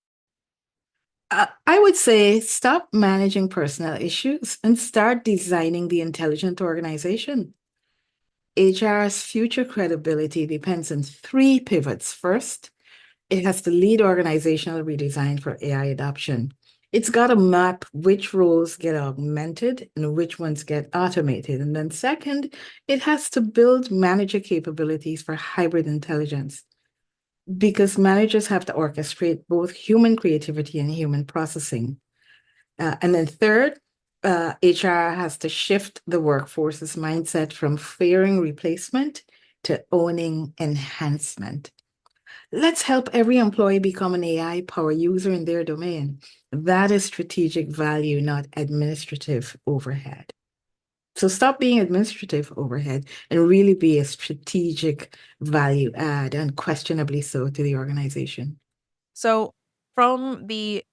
I would say stop managing personal issues and start designing the intelligent organization. HR's future credibility depends on three pivots. First, it has to lead organizational redesign for AI adoption. It's got to map which roles get augmented and which ones get automated. And then second, it has to build manager capabilities for hybrid intelligence because managers have to orchestrate both human creativity and human processing. And then third, HR has to shift the workforce's mindset from fearing replacement to owning enhancement. Let's help every employee become an AI power user in their domain. That is strategic value, not administrative overhead. So stop being administrative overhead and really be a strategic value add, unquestionably so, to the organization. So, from the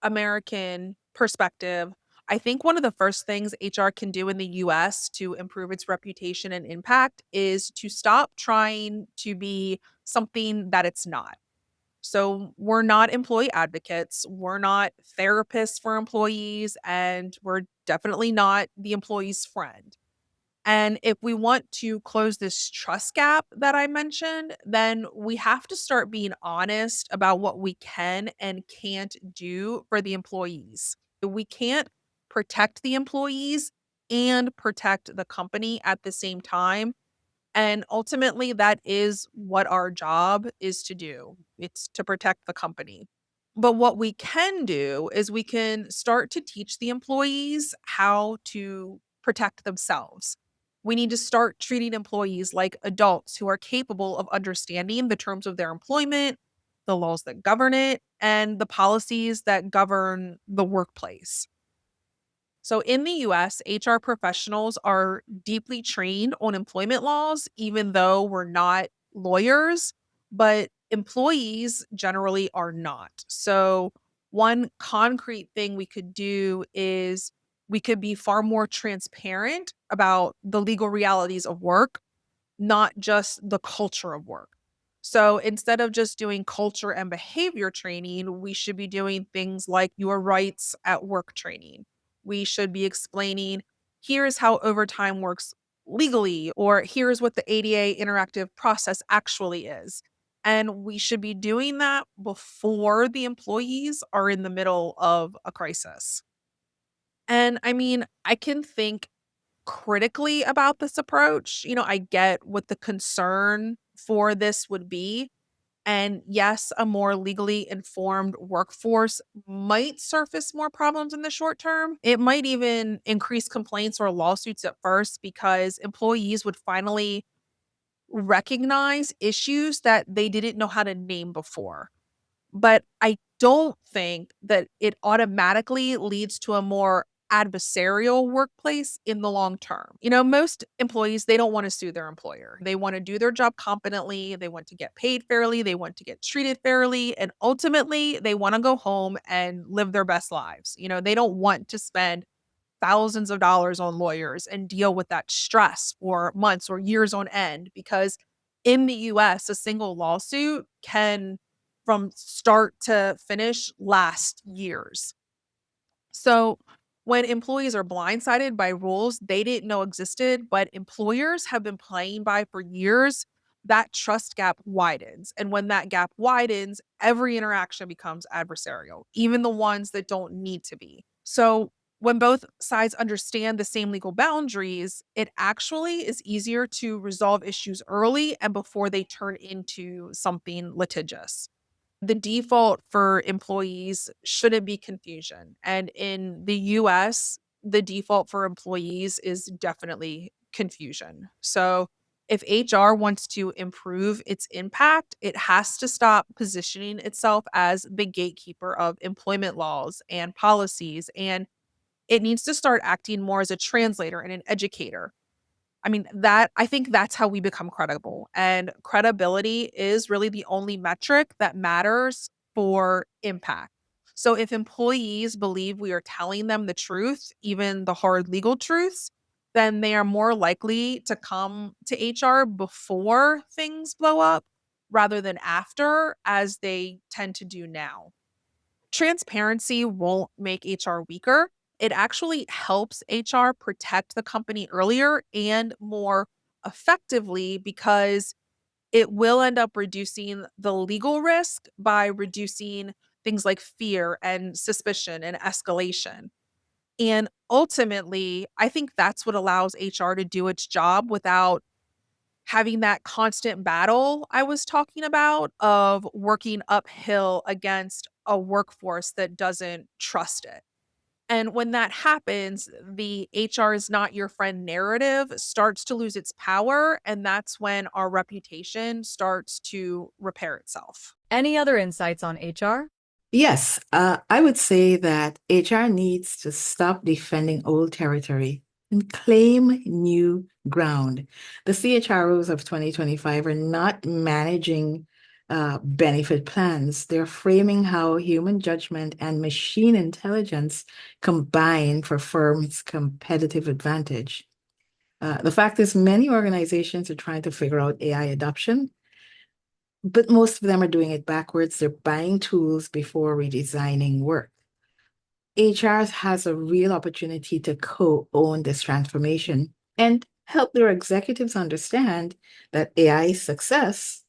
American perspective, I think one of the first things HR can do in the US to improve its reputation and impact is to stop trying to be something that it's not. So, we're not employee advocates, we're not therapists for employees, and we're definitely not the employee's friend. And if we want to close this trust gap that I mentioned, then we have to start being honest about what we can and can't do for the employees. We can't protect the employees and protect the company at the same time. And ultimately, that is what our job is to do. It's to protect the company. But what we can do is we can start to teach the employees how to protect themselves. We need to start treating employees like adults who are capable of understanding the terms of their employment, the laws that govern it, and the policies that govern the workplace. So in the US, HR professionals are deeply trained on employment laws, even though we're not lawyers, but employees generally are not. So, one concrete thing we could do is we could be far more transparent about the legal realities of work, not just the culture of work. So instead of just doing culture and behavior training, we should be doing things like your rights at work training. We should be explaining here's how overtime works legally, or here's what the ADA interactive process actually is. And we should be doing that before the employees are in the middle of a crisis. And I mean, I can think critically about this approach. I get what the concern for this would be. And yes, a more legally informed workforce might surface more problems in the short term. It might even increase complaints or lawsuits at first because employees would finally recognize issues that they didn't know how to name before. But I don't think that it automatically leads to a more adversarial workplace in the long term. Most employees, they don't want to sue their employer. They want to do their job competently, they want to get paid fairly, they want to get treated fairly, and ultimately they want to go home and live their best lives. They don't want to spend thousands of dollars on lawyers and deal with that stress for months or years on end because in the US, a single lawsuit can from start to finish last years. So when employees are blindsided by rules they didn't know existed, but employers have been playing by for years, that trust gap widens. And when that gap widens, every interaction becomes adversarial, even the ones that don't need to be. So when both sides understand the same legal boundaries, it actually is easier to resolve issues early and before they turn into something litigious. The default for employees shouldn't be confusion. And in the US, the default for employees is definitely confusion. So if HR wants to improve its impact, it has to stop positioning itself as the gatekeeper of employment laws and policies. And it needs to start acting more as a translator and an educator. I think that's how we become credible. And credibility is really the only metric that matters for impact. So if employees believe we are telling them the truth, even the hard legal truths, then they are more likely to come to HR before things blow up rather than after, as they tend to do now. Transparency won't make HR weaker. It actually helps HR protect the company earlier and more effectively because it will end up reducing the legal risk by reducing things like fear and suspicion and escalation. And ultimately, I think that's what allows HR to do its job without having that constant battle I was talking about of working uphill against a workforce that doesn't trust it. And when that happens, the HR is not your friend narrative starts to lose its power. And that's when our reputation starts to repair itself. Any other insights on HR? Yes, I would say that HR needs to stop defending old territory and claim new ground. The CHROs of 2025 are not managing benefit plans. They're framing how human judgment and machine intelligence combine for firms' competitive advantage. The fact is, many organizations are trying to figure out AI adoption, but most of them are doing it backwards. They're buying tools before redesigning work. HR has a real opportunity to co-own this transformation and help their executives understand that AI success,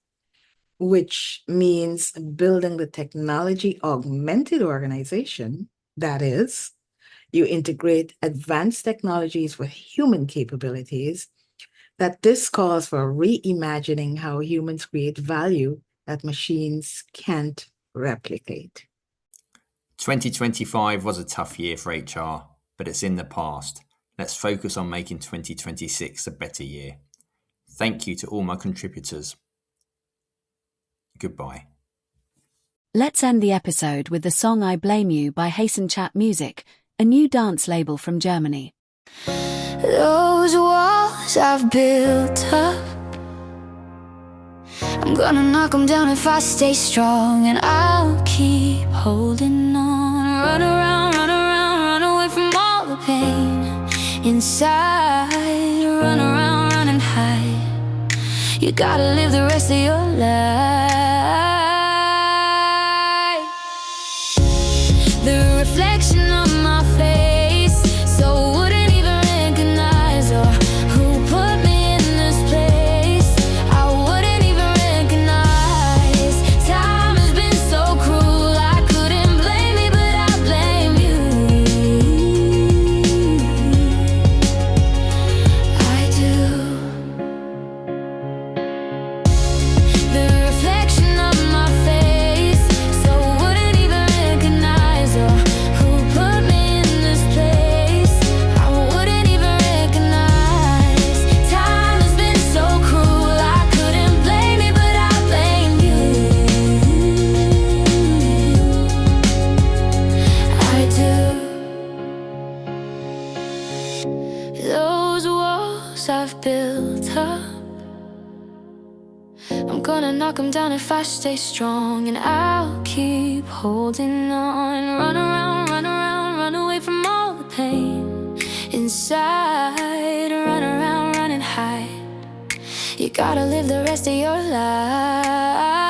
which means building the technology augmented organization, that is, you integrate advanced technologies with human capabilities, that this calls for reimagining how humans create value that machines can't replicate. 2025 was a tough year for HR, but it's in the past. Let's focus on making 2026 a better year. Thank you to all my contributors. Goodbye. Let's end the episode with the song I Blame You by Hasten Chat Music, a new dance label from Germany. Those walls I've built up, I'm gonna knock them down if I stay strong, and I'll keep holding on. Run around, run away from all the pain inside. Run around, run and hide. You gotta live the rest of your life. The reflection of my face, so wouldn't even recognize, or who put me in this place, I wouldn't even recognize. Time has been so cruel, I couldn't blame me, but I blame you. I do. The reflection of my face, so wouldn't even recognize, or who put me in this place, I wouldn't even recognize. Time has been so cruel, I couldn't blame me, but I blame you. I do. Those walls I've built up, I'm gonna knock them down if I stay strong, and I'll keep holding on. Run around, run away from all the pain inside. Run around, run and hide. You gotta live the rest of your life.